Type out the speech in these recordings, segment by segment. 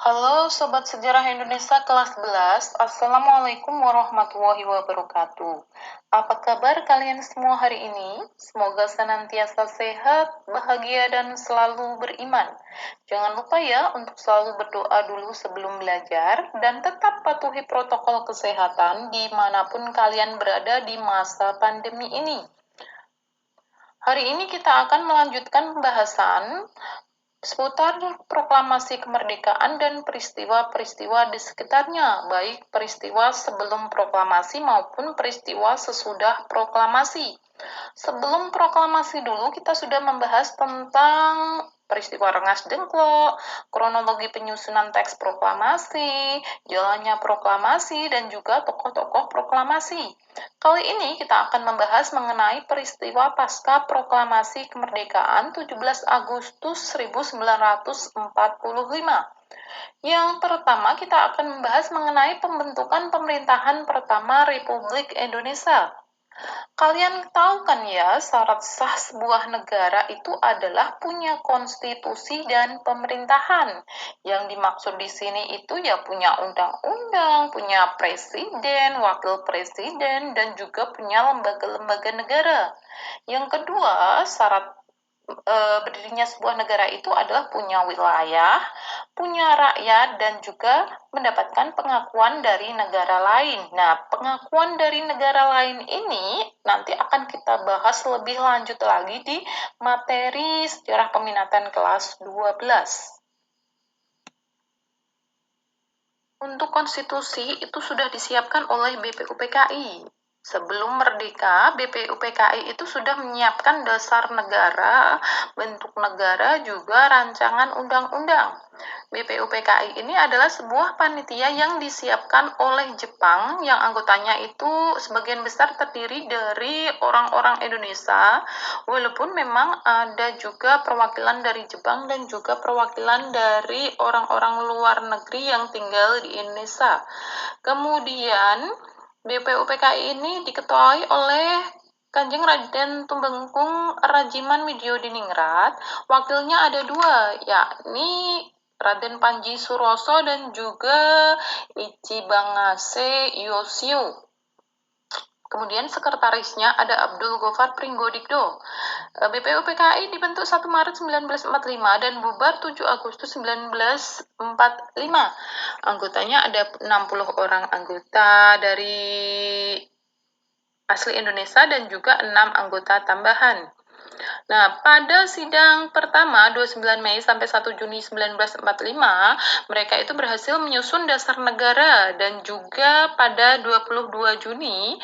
Halo Sobat Sejarah Indonesia kelas 11, Assalamualaikum warahmatullahi wabarakatuh. Apa kabar kalian semua hari ini? Semoga senantiasa sehat, bahagia, dan selalu beriman. Jangan lupa ya untuk selalu berdoa dulu sebelum belajar, dan tetap patuhi protokol kesehatan dimanapun kalian berada di masa pandemi ini. Hari ini kita akan melanjutkan pembahasan seputar proklamasi kemerdekaan dan peristiwa-peristiwa di sekitarnya, baik peristiwa sebelum proklamasi maupun peristiwa sesudah proklamasi. Sebelum proklamasi dulu, kita sudah membahas tentang peristiwa Rengas Dengklok, kronologi penyusunan teks proklamasi, jalannya proklamasi, dan juga tokoh-tokoh proklamasi. Kali ini kita akan membahas mengenai peristiwa pasca proklamasi kemerdekaan 17 Agustus 1945. Yang pertama, kita akan membahas mengenai pembentukan pemerintahan pertama Republik Indonesia. Kalian tahu kan ya, syarat sah sebuah negara itu adalah punya konstitusi dan pemerintahan. Yang dimaksud di sini itu ya punya undang-undang, punya presiden, wakil presiden, dan juga punya lembaga-lembaga negara. Yang kedua, syarat berdirinya sebuah negara itu adalah punya wilayah, punya rakyat, dan juga mendapatkan pengakuan dari negara lain. Nah, pengakuan dari negara lain ini nanti akan kita bahas lebih lanjut lagi di materi sejarah peminatan kelas 12. Untuk konstitusi itu sudah disiapkan oleh BPUPKI. Sebelum merdeka, BPUPKI itu sudah menyiapkan dasar negara, bentuk negara, juga rancangan undang-undang. BPUPKI ini adalah sebuah panitia yang disiapkan oleh Jepang, yang anggotanya itu sebagian besar terdiri dari orang-orang Indonesia, walaupun memang ada juga perwakilan dari Jepang dan juga perwakilan dari orang-orang luar negeri yang tinggal di Indonesia. Kemudian BPUPKI ini diketuai oleh Kanjeng Raden Tumenggung Rajiman Widyodiningrat. Wakilnya ada dua, yakni Raden Panji Suroso dan juga Ichibangase Yoshio. Kemudian sekretarisnya ada Abdul Gofar Pringgodikdo. BPUPKI dibentuk 1 Maret 1945 dan bubar 7 Agustus 1945. Anggotanya ada 60 orang anggota dari asli Indonesia dan juga 6 anggota tambahan. Nah, pada sidang pertama 29 Mei sampai 1 Juni 1945, mereka itu berhasil menyusun dasar negara, dan juga pada 22 Juni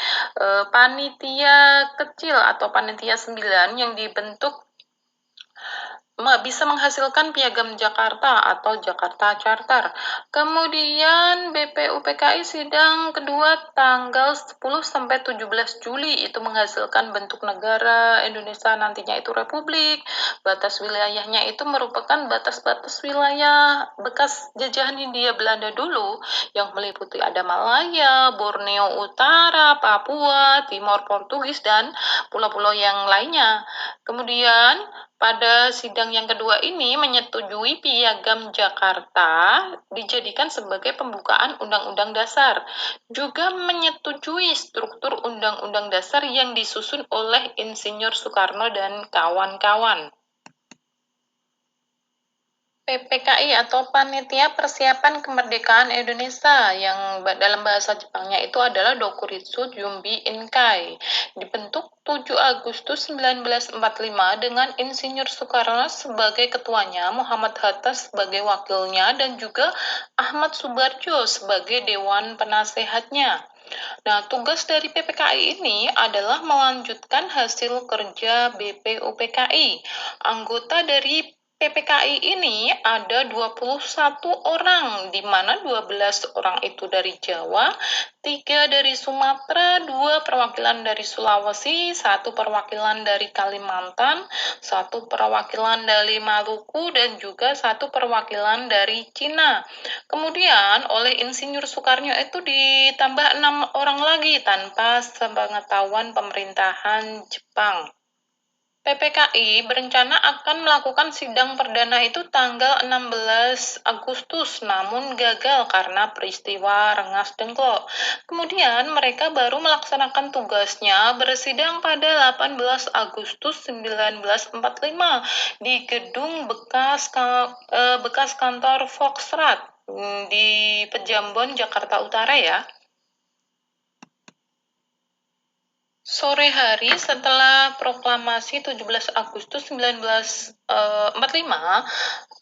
panitia kecil atau panitia 9 yang dibentuk bisa menghasilkan Piagam Jakarta atau Jakarta Charter. Kemudian BPUPKI sidang kedua tanggal 10 sampai 17 Juli itu menghasilkan bentuk negara Indonesia, nantinya itu republik. Batas wilayahnya itu merupakan batas-batas wilayah bekas jajahan Hindia Belanda dulu, yang meliputi ada Malaya, Borneo Utara, Papua, Timor Portugis, dan pulau-pulau yang lainnya. Kemudian pada sidang yang kedua ini menyetujui Piagam Jakarta dijadikan sebagai pembukaan Undang-Undang Dasar. Juga menyetujui struktur Undang-Undang Dasar yang disusun oleh Insinyur Soekarno dan kawan-kawan. PPKI atau Panitia Persiapan Kemerdekaan Indonesia, yang dalam bahasa Jepangnya itu adalah Dokuritsu Jumbi Inkai, dibentuk 7 Agustus 1945 dengan Insinyur Soekarno sebagai ketuanya, Muhammad Hatta sebagai wakilnya, dan juga Ahmad Subarjo sebagai Dewan Penasehatnya. Nah, tugas dari PPKI ini adalah melanjutkan hasil kerja BPUPKI. Anggota dari PPKI ini ada 21 orang, di mana 12 orang itu dari Jawa, 3 dari Sumatera, 2 perwakilan dari Sulawesi, 1 perwakilan dari Kalimantan, 1 perwakilan dari Maluku, dan juga 1 perwakilan dari Cina. Kemudian oleh Insinyur Soekarno itu ditambah 6 orang lagi tanpa sepengetahuan pemerintahan Jepang. PPKI berencana akan melakukan sidang perdana itu tanggal 16 Agustus, namun gagal karena peristiwa Rengas Dengklok. Kemudian mereka baru melaksanakan tugasnya bersidang pada 18 Agustus 1945 di gedung bekas kantor Foxtrot di Pejambon, Jakarta Utara ya. Sore hari setelah proklamasi 17 Agustus 1945,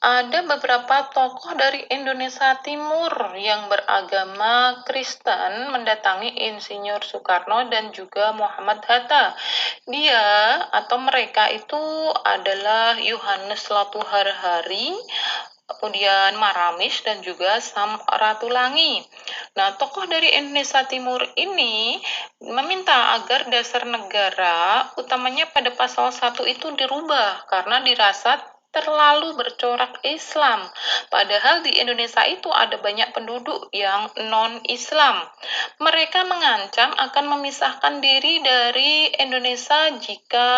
ada beberapa tokoh dari Indonesia Timur yang beragama Kristen mendatangi Insinyur Soekarno dan juga Muhammad Hatta. Dia atau mereka itu adalah Yohanes Latuharhari, kemudian Maramis dan juga Sam Ratulangi. Nah, tokoh dari Indonesia Timur ini meminta agar dasar negara, utamanya pada pasal 1 itu dirubah karena dirasa terlalu bercorak Islam. Padahal di Indonesia itu ada banyak penduduk yang non-Islam. Mereka mengancam akan memisahkan diri dari Indonesia jika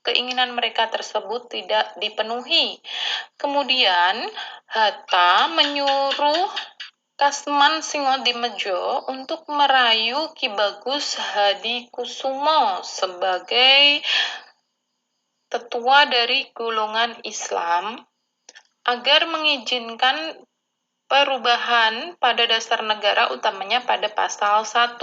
keinginan mereka tersebut tidak dipenuhi. Kemudian, Hatta menyuruh Kasman Singodimedjo untuk merayu Ki Bagus Hadikusumo sebagai tetua dari golongan Islam agar mengizinkan perubahan pada dasar negara, utamanya pada pasal 1.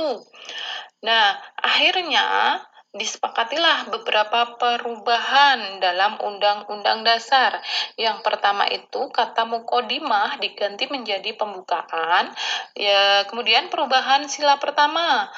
Nah, akhirnya disepakatilah beberapa perubahan dalam Undang-Undang Dasar. Yang pertama itu kata mukodimah diganti menjadi pembukaan. Ya, kemudian perubahan sila pertama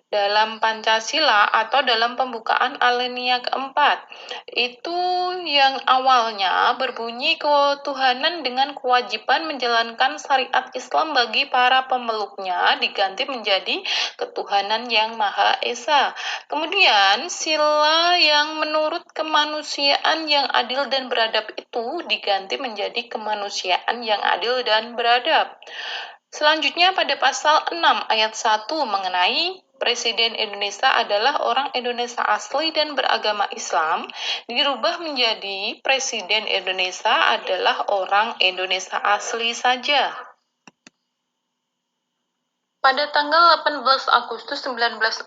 dalam Pancasila atau dalam pembukaan alinea keempat. Itu yang awalnya berbunyi ketuhanan dengan kewajiban menjalankan syariat Islam bagi para pemeluknya diganti menjadi ketuhanan yang Maha Esa. Kemudian sila yang menurut kemanusiaan yang adil dan beradab itu diganti menjadi kemanusiaan yang adil dan beradab. Selanjutnya pada pasal 6 ayat 1 mengenai Presiden Indonesia adalah orang Indonesia asli dan beragama Islam, dirubah menjadi Presiden Indonesia adalah orang Indonesia asli saja. Pada tanggal 18 Agustus 1945,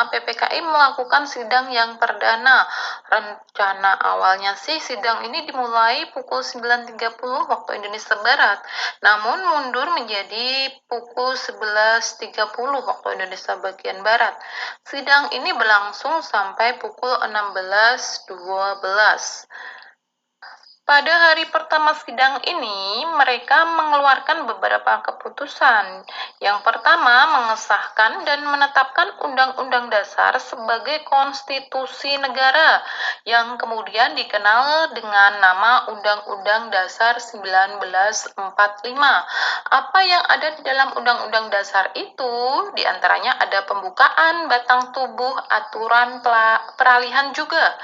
PPKI melakukan sidang yang perdana. Rencana awalnya sih sidang ini dimulai pukul 9.30 waktu Indonesia Barat, namun mundur menjadi pukul 11.30 waktu Indonesia bagian Barat. Sidang ini berlangsung sampai pukul 16.12. Pada hari pertama sidang ini, mereka mengeluarkan beberapa keputusan. Yang pertama, mengesahkan dan menetapkan Undang-Undang Dasar sebagai konstitusi negara, yang kemudian dikenal dengan nama Undang-Undang Dasar 1945. Apa yang ada di dalam Undang-Undang Dasar itu, diantaranya ada pembukaan batang tubuh, aturan peralihan juga.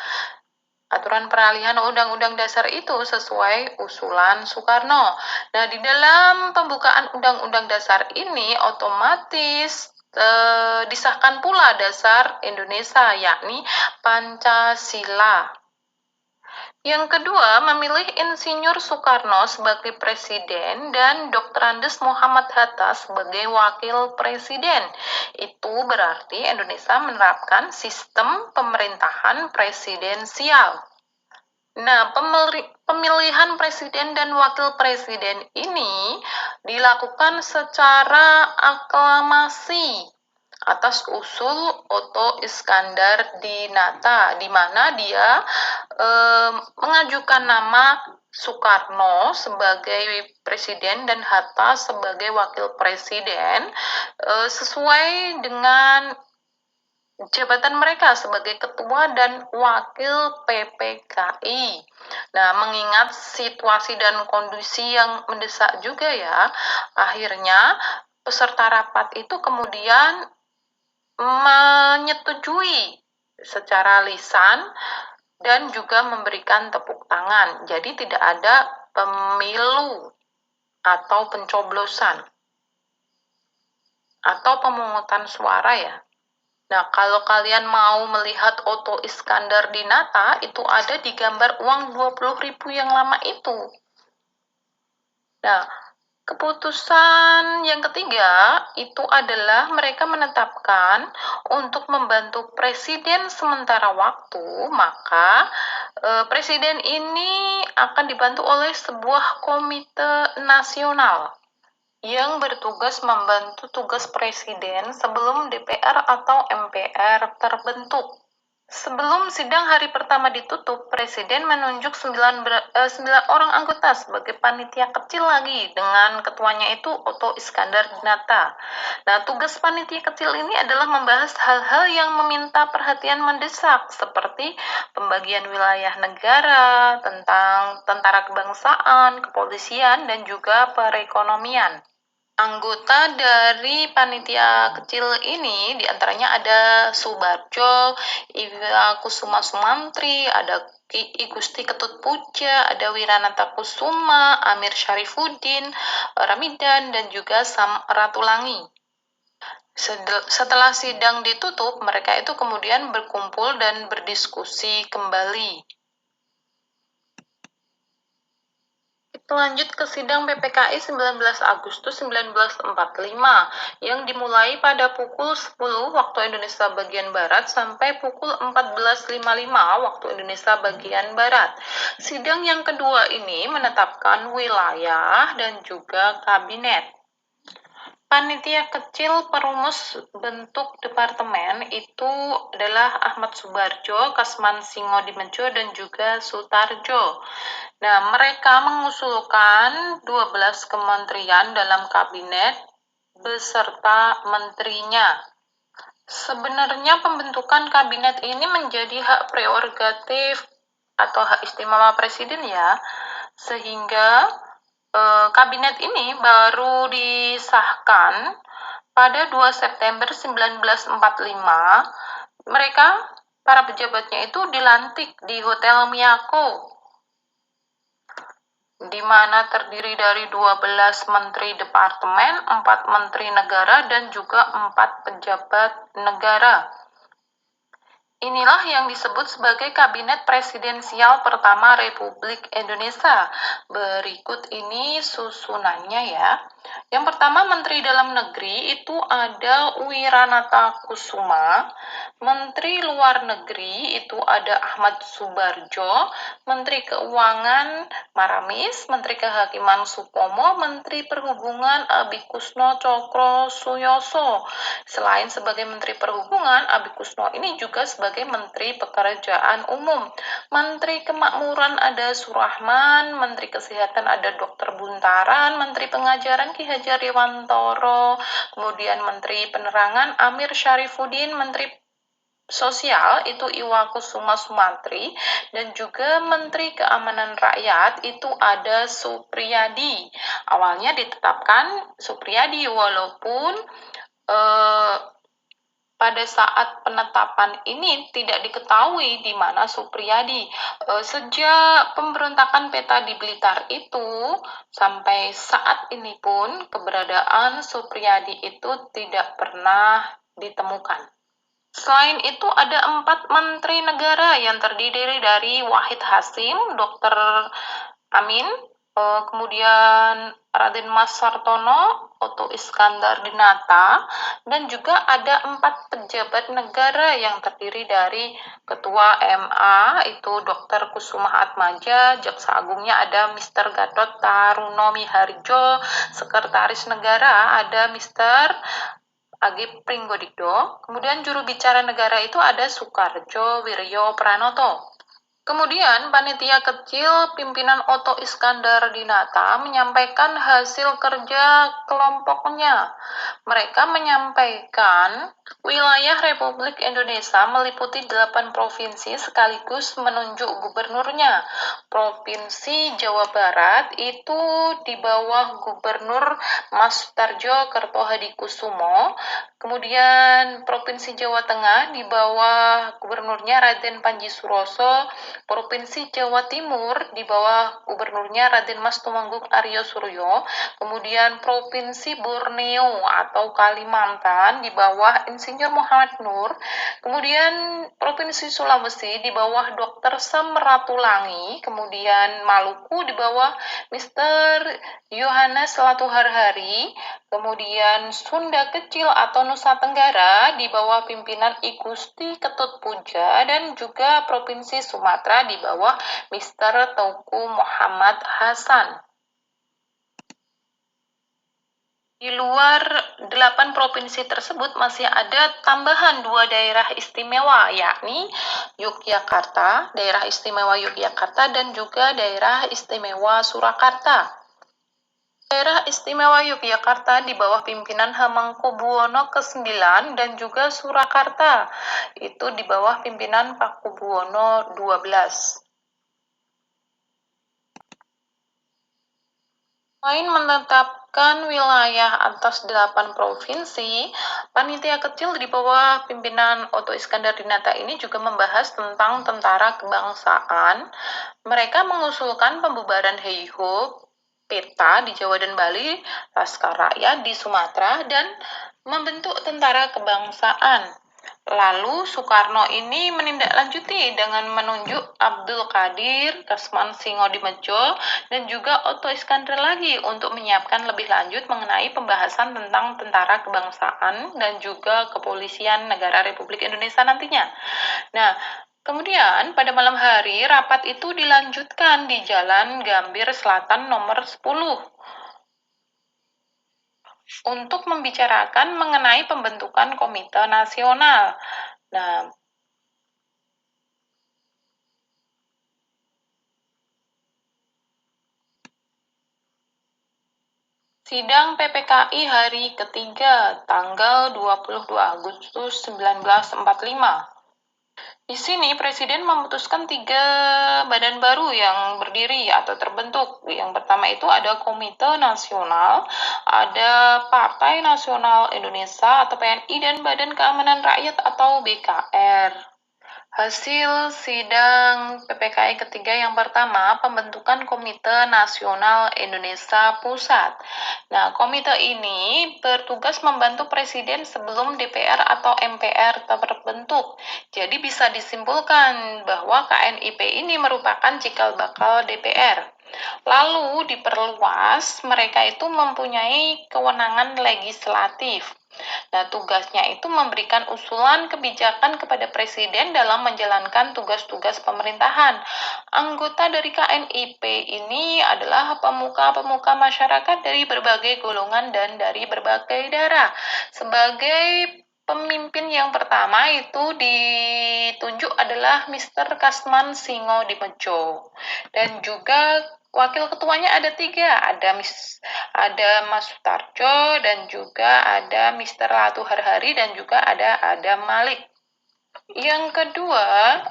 Aturan peralihan Undang-Undang Dasar itu sesuai usulan Soekarno. Nah, di dalam pembukaan Undang-Undang Dasar ini otomatis disahkan pula dasar Indonesia, yakni Pancasila. Yang kedua, memilih Insinyur Soekarno sebagai presiden dan Dr. Andes Muhammad Hatta sebagai wakil presiden. Itu berarti Indonesia menerapkan sistem pemerintahan presidensial. Nah, pemilihan presiden dan wakil presiden ini dilakukan secara aklamasi atas usul Otto Iskandar Dinata, di mana dia mengajukan nama Soekarno sebagai presiden dan Hatta sebagai wakil presiden sesuai dengan jabatan mereka sebagai ketua dan wakil PPKI. Nah, mengingat situasi dan kondisi yang mendesak juga ya, akhirnya peserta rapat itu kemudian menyetujui secara lisan dan juga memberikan tepuk tangan. Jadi tidak ada pemilu atau pencoblosan atau pemungutan suara ya. Nah, kalau kalian mau melihat Oto Iskandar di Nata, itu ada di gambar uang 20.000 yang lama itu. Nah, keputusan yang ketiga itu adalah mereka menetapkan untuk membantu presiden sementara waktu, maka presiden ini akan dibantu oleh sebuah komite nasional yang bertugas membantu tugas presiden sebelum DPR atau MPR terbentuk. Sebelum sidang hari pertama ditutup, Presiden menunjuk 9 orang anggota sebagai panitia kecil lagi dengan ketuanya itu Oto Iskandar Dinata. Nah, tugas panitia kecil ini adalah membahas hal-hal yang meminta perhatian mendesak seperti pembagian wilayah negara, tentang tentara kebangsaan, kepolisian, dan juga perekonomian. Anggota dari panitia kecil ini diantaranya ada Subarjo, Iwa Kusuma Sumantri, ada Ki Gusti Ketut Puja, ada Wiranata Kusuma, Amir Syarifuddin, Ramidan, dan juga Sam Ratulangi. Setelah sidang ditutup, mereka itu kemudian berkumpul dan berdiskusi kembali. Lanjut ke sidang PPKI 19 Agustus 1945 yang dimulai pada pukul 10 waktu Indonesia bagian Barat sampai pukul 14.55 waktu Indonesia bagian Barat. Sidang yang kedua ini menetapkan wilayah dan juga kabinet. Panitia kecil perumus bentuk departemen itu adalah Ahmad Subarjo, Kasman Singodimedjo, dan juga Sutarjo. Nah, mereka mengusulkan 12 kementerian dalam kabinet beserta menterinya. Sebenarnya pembentukan kabinet ini menjadi hak prerogatif atau hak istimewa presiden ya, sehingga kabinet ini baru disahkan pada 2 September 1945. Mereka, para pejabatnya itu dilantik di Hotel Miyako, di mana terdiri dari 12 menteri departemen, 4 menteri negara, dan juga 4 pejabat negara. Inilah yang disebut sebagai Kabinet Presidensial Pertama Republik Indonesia. Berikut ini susunannya ya. Yang pertama, Menteri Dalam Negeri itu ada Wiranata Kusuma. Menteri Luar Negeri itu ada Ahmad Subarjo. Menteri Keuangan Maramis. Menteri Kehakiman Supomo. Menteri Perhubungan Abi Kusno Cokro Suyoso. Selain sebagai Menteri Perhubungan, Abi Kusno ini juga sebagai Menteri Pekerjaan Umum. Menteri Kemakmuran ada Surahman, Menteri Kesehatan ada Dr. Buntaran, Menteri Pengajaran Ki Hajar Dewantoro, kemudian Menteri Penerangan Amir Syarifuddin, Menteri Sosial itu Iwa Kusuma Sumantri, dan juga Menteri Keamanan Rakyat itu ada Supriyadi. Awalnya ditetapkan Supriyadi walaupun pada saat penetapan ini tidak diketahui di mana Supriyadi. Sejak pemberontakan peta di Blitar itu sampai saat ini pun keberadaan Supriyadi itu tidak pernah ditemukan. Selain itu ada 4 menteri negara yang terdiri dari Wahid Hasim, Dr. Amin, kemudian Raden Mas Sartono, Oto Iskandar Dinata, dan juga ada 4 pejabat negara yang terdiri dari Ketua MA itu Dr. Kusuma Atmaja, Jaksa Agungnya ada Mr. Gatot Taruno Miharjo, Sekretaris Negara ada Mr. Agi Pringgodikdo, kemudian juru bicara negara itu ada Soekarjo Wiryo Pranoto. Kemudian, panitia kecil pimpinan Oto Iskandar Dinata menyampaikan hasil kerja kelompoknya. Mereka menyampaikan wilayah Republik Indonesia meliputi 8 provinsi sekaligus menunjuk gubernurnya. Provinsi Jawa Barat itu di bawah Gubernur Mas Sutarjo Kertohadikusumo. Kemudian Provinsi Jawa Tengah di bawah Gubernurnya Raden Panji Suroso. Provinsi Jawa Timur di bawah gubernurnya Raden Mas Tumenggung Aryo Suryo, kemudian Provinsi Borneo atau Kalimantan di bawah Insinyur Muhammad Nur, kemudian Provinsi Sulawesi di bawah Dr. Samratulangi, kemudian Maluku di bawah Mr. Yohanes Latuharhari, kemudian Sunda Kecil atau Nusa Tenggara di bawah pimpinan I Gusti Ketut Puja, dan juga Provinsi Sumatera di bawah Mr. Teuku Muhammad Hasan. Di luar 8 provinsi tersebut masih ada tambahan 2 daerah istimewa, yakni Yogyakarta, daerah istimewa Yogyakarta, dan juga daerah istimewa Surakarta. Daerah istimewa Yogyakarta di bawah pimpinan Hamengkubuwono ke-9 dan juga Surakarta itu di bawah pimpinan Pakubuwono 12. Selain menetapkan wilayah atas 8 provinsi, panitia kecil di bawah pimpinan Oto Iskandar Dinata ini juga membahas tentang tentara kebangsaan. Mereka mengusulkan pembubaran HEIHO, PETA di Jawa dan Bali, Laskar Rakyat di Sumatera, dan membentuk tentara kebangsaan. Lalu Soekarno ini menindaklanjuti dengan menunjuk Abdul Qadir, Kasman Singodimedjo, dan juga Oto Iskandar lagi untuk menyiapkan lebih lanjut mengenai pembahasan tentang tentara kebangsaan dan juga kepolisian negara Republik Indonesia nantinya. Nah, kemudian pada malam hari rapat itu dilanjutkan di Jalan Gambir Selatan nomor 10 untuk membicarakan mengenai pembentukan komite nasional. Nah, sidang PPKI hari ketiga, tanggal 22 Agustus 1945. Di sini Presiden memutuskan 3 badan baru yang berdiri atau terbentuk. Yang pertama itu ada Komite Nasional, ada Partai Nasional Indonesia atau PNI, dan Badan Keamanan Rakyat atau BKR. Hasil sidang PPKI ketiga yang pertama, pembentukan Komite Nasional Indonesia Pusat. Nah, komite ini bertugas membantu Presiden sebelum DPR atau MPR terbentuk. Jadi bisa disimpulkan bahwa KNIP ini merupakan cikal bakal DPR. Lalu diperluas, mereka itu mempunyai kewenangan legislatif. Nah, tugasnya itu memberikan usulan kebijakan kepada Presiden dalam menjalankan tugas-tugas pemerintahan. Anggota dari KNIP ini adalah pemuka-pemuka masyarakat dari berbagai golongan dan dari berbagai daerah. Sebagai pemimpin yang pertama itu ditunjuk adalah Mr. Kasman Singodimedjo. Dan juga wakil ketuanya ada 3, ada Mas Sutarjo, dan juga ada Mr. Latuharhari, dan juga ada Adam Malik. Yang kedua,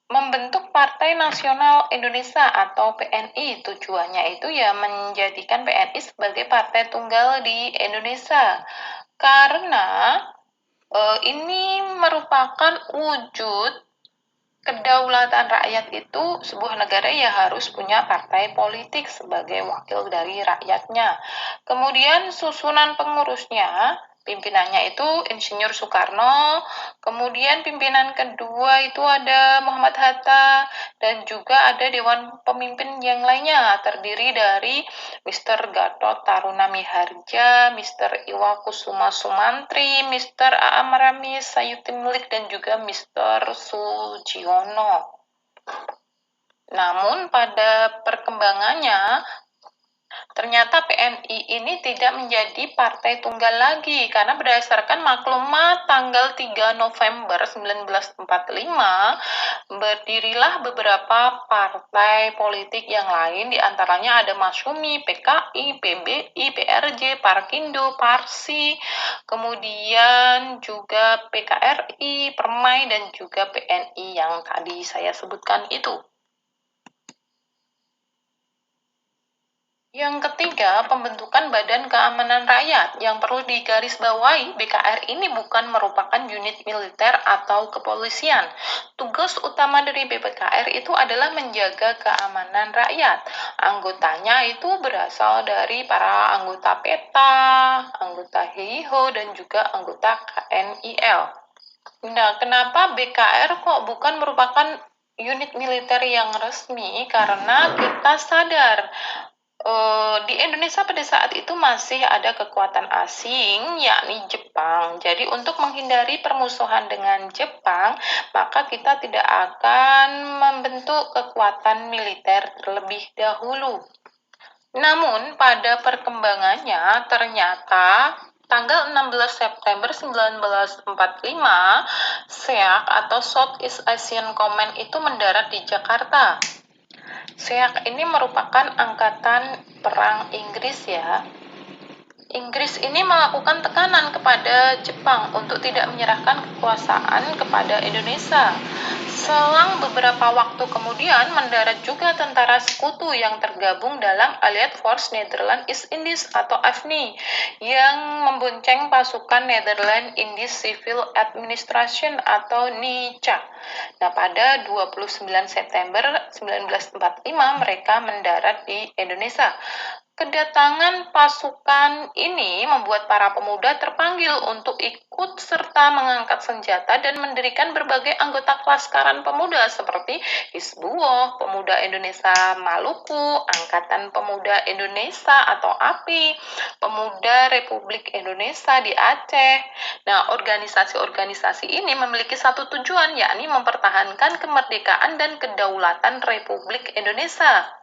membentuk Partai Nasional Indonesia atau PNI. Tujuannya itu ya menjadikan PNI sebagai partai tunggal di Indonesia. Karena ini merupakan wujud kedaulatan rakyat itu. Sebuah negara ya harus punya partai politik sebagai wakil dari rakyatnya. Kemudian susunan pengurusnya, pimpinannya itu Insinyur Soekarno, kemudian pimpinan kedua itu ada Muhammad Hatta, dan juga ada Dewan Pemimpin yang lainnya, terdiri dari Mr. Gatot Taruna Miharja, Mr. Iwa Kusuma Sumantri, Mr. Aam Ramis Sayuti-Milik, dan juga Mr. Sujiono. Namun pada perkembangannya, ternyata PNI ini tidak menjadi partai tunggal lagi karena berdasarkan maklumat tanggal 3 November 1945 berdirilah beberapa partai politik yang lain, diantaranya ada Masyumi, PKI, PBI, PRJ, Parkindo, Parsi, kemudian juga PKRI, Permai, dan juga PNI yang tadi saya sebutkan itu. Yang ketiga, pembentukan Badan Keamanan Rakyat. Yang perlu digarisbawahi, BKR ini bukan merupakan unit militer atau kepolisian. Tugas utama dari BKR itu adalah menjaga keamanan rakyat. Anggotanya itu berasal dari para anggota PETA, anggota HIHO, dan juga anggota KNIL. Nah, kenapa BKR kok bukan merupakan unit militer yang resmi? Karena kita sadar di Indonesia pada saat itu masih ada kekuatan asing, yakni Jepang. Jadi untuk menghindari permusuhan dengan Jepang, maka kita tidak akan membentuk kekuatan militer terlebih dahulu. Namun pada perkembangannya ternyata tanggal 16 September 1945, SEAC atau Southeast Asian Command itu mendarat di Jakarta. SEAC ini merupakan angkatan perang Inggris ya. Inggris ini melakukan tekanan kepada Jepang untuk tidak menyerahkan kekuasaan kepada Indonesia. Selang beberapa waktu kemudian mendarat juga tentara sekutu yang tergabung dalam Allied Force Netherlands East Indies atau AFNI yang membonceng pasukan Netherlands Indies Civil Administration atau NICA. Nah, pada 29 September 1945 mereka mendarat di Indonesia. Kedatangan pasukan ini membuat para pemuda terpanggil untuk ikut serta mengangkat senjata dan mendirikan berbagai anggota Laskaran Pemuda seperti Hizbullah, Pemuda Indonesia Maluku, Angkatan Pemuda Indonesia atau API, Pemuda Republik Indonesia di Aceh. Nah, organisasi-organisasi ini memiliki satu tujuan, yakni mempertahankan kemerdekaan dan kedaulatan Republik Indonesia.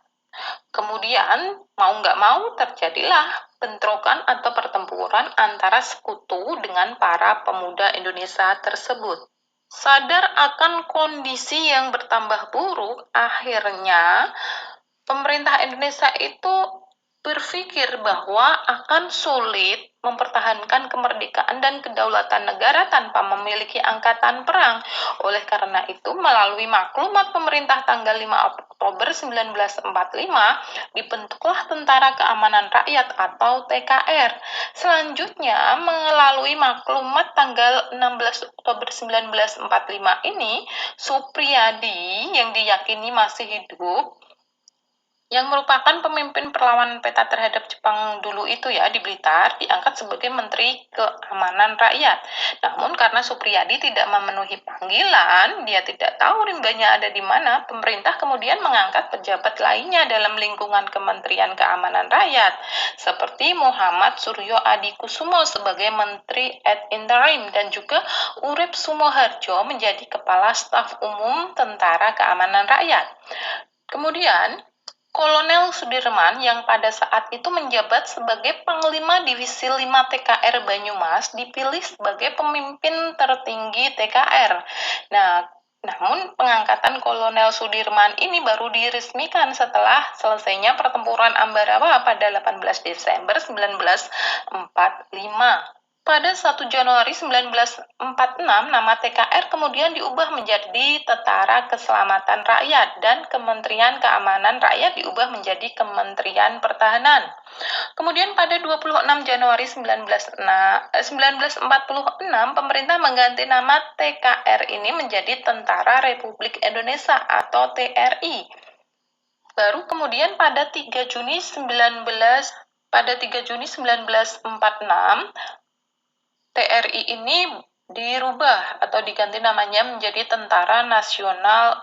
Kemudian, mau nggak mau terjadilah bentrokan atau pertempuran antara sekutu dengan para pemuda Indonesia tersebut. Sadar akan kondisi yang bertambah buruk, akhirnya pemerintah Indonesia itu berpikir bahwa akan sulit mempertahankan kemerdekaan dan kedaulatan negara tanpa memiliki angkatan perang. Oleh karena itu, melalui maklumat pemerintah tanggal 5 Oktober 1945, dibentuklah Tentara Keamanan Rakyat atau TKR. Selanjutnya, melalui maklumat tanggal 16 Oktober 1945 ini, Supriyadi yang diyakini masih hidup yang merupakan pemimpin perlawanan peta terhadap Jepang dulu itu ya di Blitar, diangkat sebagai Menteri Keamanan Rakyat. Namun karena Supriyadi tidak memenuhi panggilan, dia tidak tahu rimbanya ada di mana, pemerintah kemudian mengangkat pejabat lainnya dalam lingkungan Kementerian Keamanan Rakyat, seperti Muhammad Suryo Adikusumo sebagai Menteri ad interim dan juga Urip Sumoharjo menjadi Kepala Staf Umum Tentara Keamanan Rakyat. Kemudian, Kolonel Sudirman yang pada saat itu menjabat sebagai Panglima Divisi 5 TKR Banyumas dipilih sebagai pemimpin tertinggi TKR. Nah, namun pengangkatan Kolonel Sudirman ini baru diresmikan setelah selesainya pertempuran Ambarawa pada 18 Desember 1945. Pada 1 Januari 1946, nama TKR kemudian diubah menjadi Tentara Keselamatan Rakyat dan Kementerian Keamanan Rakyat diubah menjadi Kementerian Pertahanan. Kemudian pada 26 Januari 1946, pemerintah mengganti nama TKR ini menjadi Tentara Republik Indonesia atau TRI. Baru kemudian pada 3 Juni 1946, TRI ini dirubah atau diganti namanya menjadi Tentara Nasional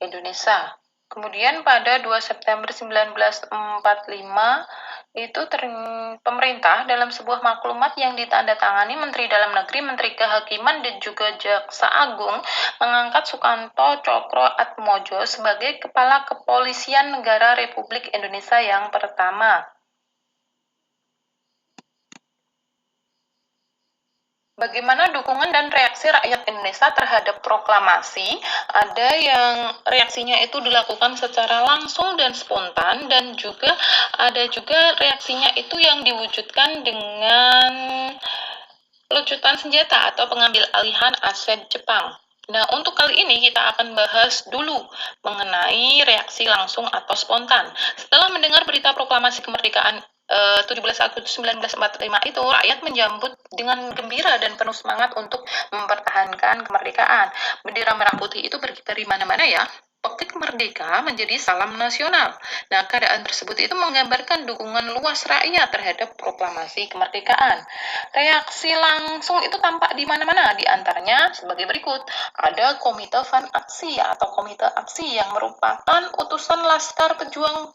Indonesia. Kemudian pada 2 September 1945 itu pemerintah dalam sebuah maklumat yang ditandatangani Menteri Dalam Negeri, Menteri Kehakiman dan juga Jaksa Agung mengangkat Sukanto Cokro Atmojo sebagai Kepala Kepolisian Negara Republik Indonesia yang pertama. Bagaimana dukungan dan reaksi rakyat Indonesia terhadap proklamasi? Ada yang reaksinya itu dilakukan secara langsung dan spontan, dan juga ada juga reaksinya itu yang diwujudkan dengan pelucutan senjata atau pengambil alihan aset Jepang. Nah, untuk kali ini kita akan bahas dulu mengenai reaksi langsung atau spontan. Setelah mendengar berita proklamasi kemerdekaan 17 Agustus 1945 itu, rakyat menyambut dengan gembira dan penuh semangat untuk mempertahankan kemerdekaan. Bendera merah putih itu berkibar di mana-mana ya. Waktu merdeka menjadi salam nasional. Nah, keadaan tersebut itu menggambarkan dukungan luas rakyat terhadap proklamasi kemerdekaan. Reaksi langsung itu tampak di mana-mana, di antaranya sebagai berikut. Ada Komite Van Aksi atau Komite Aksi yang merupakan utusan Laskar Pejuang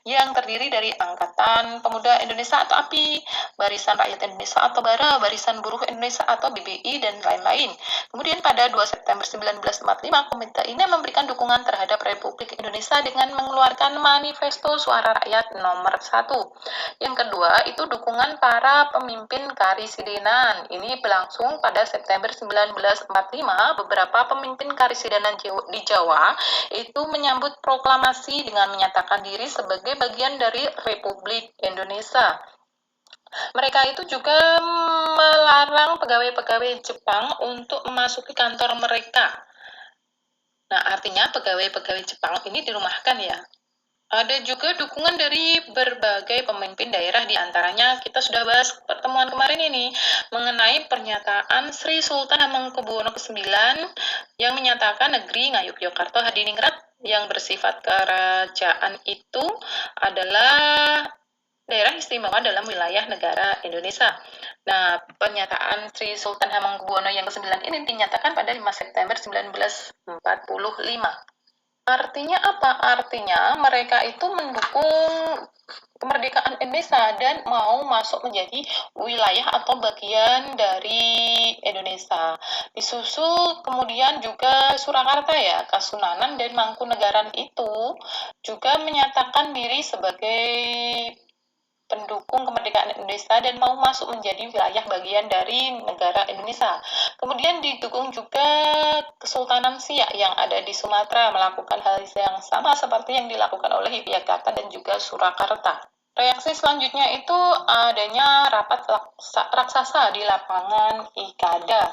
yang terdiri dari Angkatan Pemuda Indonesia atau API, Barisan Rakyat Indonesia atau BARA, Barisan Buruh Indonesia atau BBI, dan lain-lain. Kemudian pada 2 September 1945, komite ini memberikan dukungan terhadap Republik Indonesia dengan mengeluarkan Manifesto Suara Rakyat nomor 1. Yang kedua, itu dukungan para pemimpin Karisidenan. Ini berlangsung pada September 1945. Beberapa pemimpin Karisidenan di Jawa itu menyambut proklamasi dengan menyatakan diri sebagai bagian dari Republik Indonesia. Mereka itu juga melarang pegawai-pegawai Jepang untuk memasuki kantor mereka. Nah, artinya pegawai-pegawai Jepang ini dirumahkan ya. Ada juga dukungan dari berbagai pemimpin daerah, di antaranya kita sudah bahas pertemuan kemarin ini mengenai pernyataan Sri Sultan Hamengkubuwono ke-9 yang menyatakan negeri Ngayogyakarta Hadiningrat yang bersifat kerajaan itu adalah daerah istimewa dalam wilayah negara Indonesia. Nah, pernyataan Sri Sultan Hamengkubuwono yang ke-9 ini dinyatakan pada 5 September 1945. Artinya apa? Artinya mereka itu mendukung kemerdekaan Indonesia dan mau masuk menjadi wilayah atau bagian dari Indonesia. Disusul kemudian juga Surakarta ya, Kasunanan dan Mangkunegaran itu juga menyatakan diri sebagai pendukung kemerdekaan Indonesia dan mau masuk menjadi wilayah bagian dari negara Indonesia. Kemudian didukung juga Kesultanan Siak yang ada di Sumatera melakukan hal yang sama seperti yang dilakukan oleh Yogyakarta dan juga Surakarta. Reaksi selanjutnya itu adanya rapat raksasa di lapangan IKADA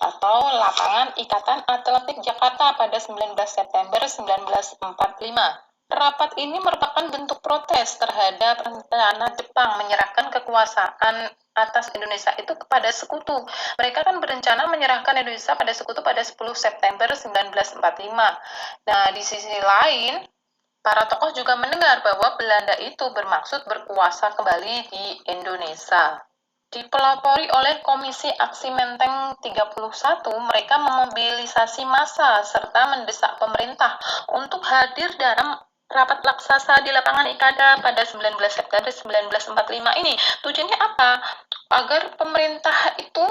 atau lapangan Ikatan Atletik Jakarta pada 19 September 1945. Rapat ini merupakan bentuk protes terhadap rencana Jepang menyerahkan kekuasaan atas Indonesia itu kepada sekutu. Mereka kan berencana menyerahkan Indonesia pada sekutu pada 10 September 1945. Nah, di sisi lain, para tokoh juga mendengar bahwa Belanda itu bermaksud berkuasa kembali di Indonesia. Dipelopori oleh Komisi Aksi Menteng 31, mereka memobilisasi massa serta mendesak pemerintah untuk hadir dalam rapat raksasa di lapangan IKADA pada 19 September 1945 ini. Tujuannya apa? Agar pemerintah itu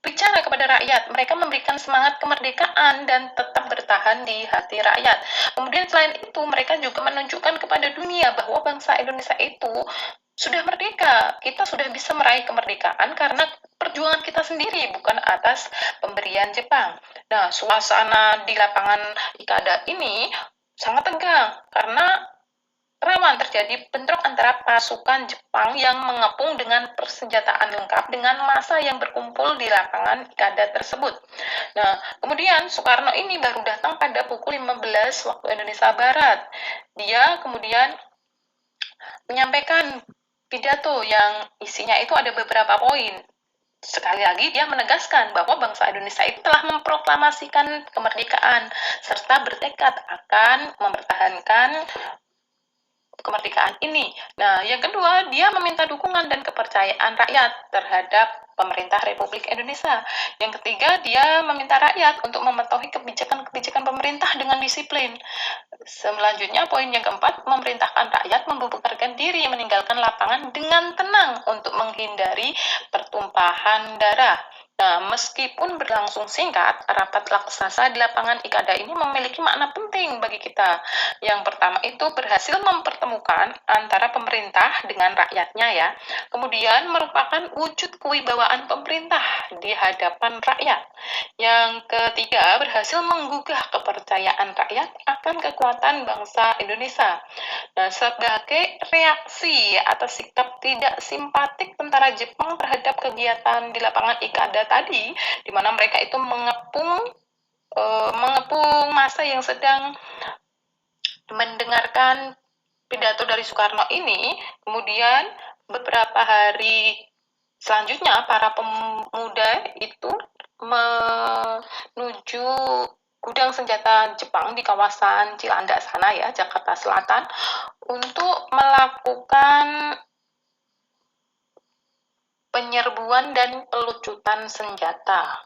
bicara kepada rakyat. Mereka memberikan semangat kemerdekaan dan tetap bertahan di hati rakyat. Kemudian selain itu, mereka juga menunjukkan kepada dunia bahwa bangsa Indonesia itu sudah merdeka. Kita sudah bisa meraih kemerdekaan karena perjuangan kita sendiri, bukan atas pemberian Jepang. Nah, suasana di lapangan IKADA ini sangat tegang karena rawan terjadi bentrok antara pasukan Jepang yang mengepung dengan persenjataan lengkap dengan massa yang berkumpul di lapangan IKADA tersebut. Nah, kemudian Soekarno ini baru datang pada pukul 15 waktu Indonesia Barat. Dia kemudian menyampaikan pidato yang isinya itu ada beberapa poin. Sekali lagi dia menegaskan bahwa bangsa Indonesia itu telah memproklamasikan kemerdekaan serta bertekad akan mempertahankan kemerdekaan ini. Nah, yang kedua, dia meminta dukungan dan kepercayaan rakyat terhadap pemerintah Republik Indonesia. Yang ketiga, dia meminta rakyat untuk mematuhi kebijakan-kebijakan pemerintah dengan disiplin. Selanjutnya, poin yang keempat, memerintahkan rakyat membubarkan diri, meninggalkan lapangan dengan tenang untuk menghindari pertumpahan darah. Nah, meskipun berlangsung singkat, rapat raksasa di lapangan IKADA ini memiliki makna penting bagi kita. Yang pertama itu berhasil mempertemukan antara pemerintah dengan rakyatnya ya. Kemudian merupakan wujud kewibawaan pemerintah di hadapan rakyat. Yang ketiga, berhasil menggugah kepercayaan rakyat akan kekuatan bangsa Indonesia. Nah, sebagai reaksi atas sikap tidak simpatik tentara Jepang terhadap kegiatan di lapangan IKADA tadi, di mana mereka itu mengepung mengepung masa yang sedang mendengarkan pidato dari Soekarno ini. Kemudian beberapa hari selanjutnya para pemuda itu menuju gudang senjata Jepang di kawasan Cilandak sana ya, Jakarta Selatan, untuk melakukan penyerbuan dan pelucutan senjata.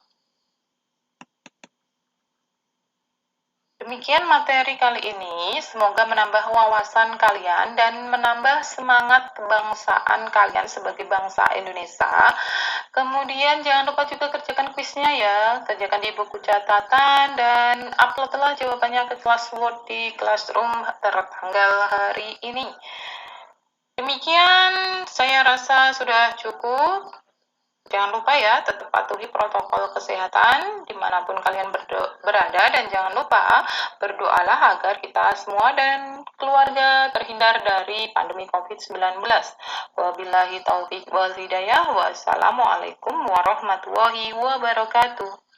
Demikian materi kali ini, semoga menambah wawasan kalian dan menambah semangat kebangsaan kalian sebagai bangsa Indonesia. Kemudian jangan lupa juga kerjakan kuisnya ya, kerjakan di buku catatan dan uploadlah jawabannya ke kelas Word di Classroom tertanggal hari ini. Demikian, saya rasa sudah cukup. Jangan lupa ya, tetap patuhi protokol kesehatan dimanapun kalian berada, dan jangan lupa berdoalah agar kita semua dan keluarga terhindar dari pandemi COVID-19. Wabillahi taufiq wal hidayah. Wassalamualaikum warahmatullahi wabarakatuh.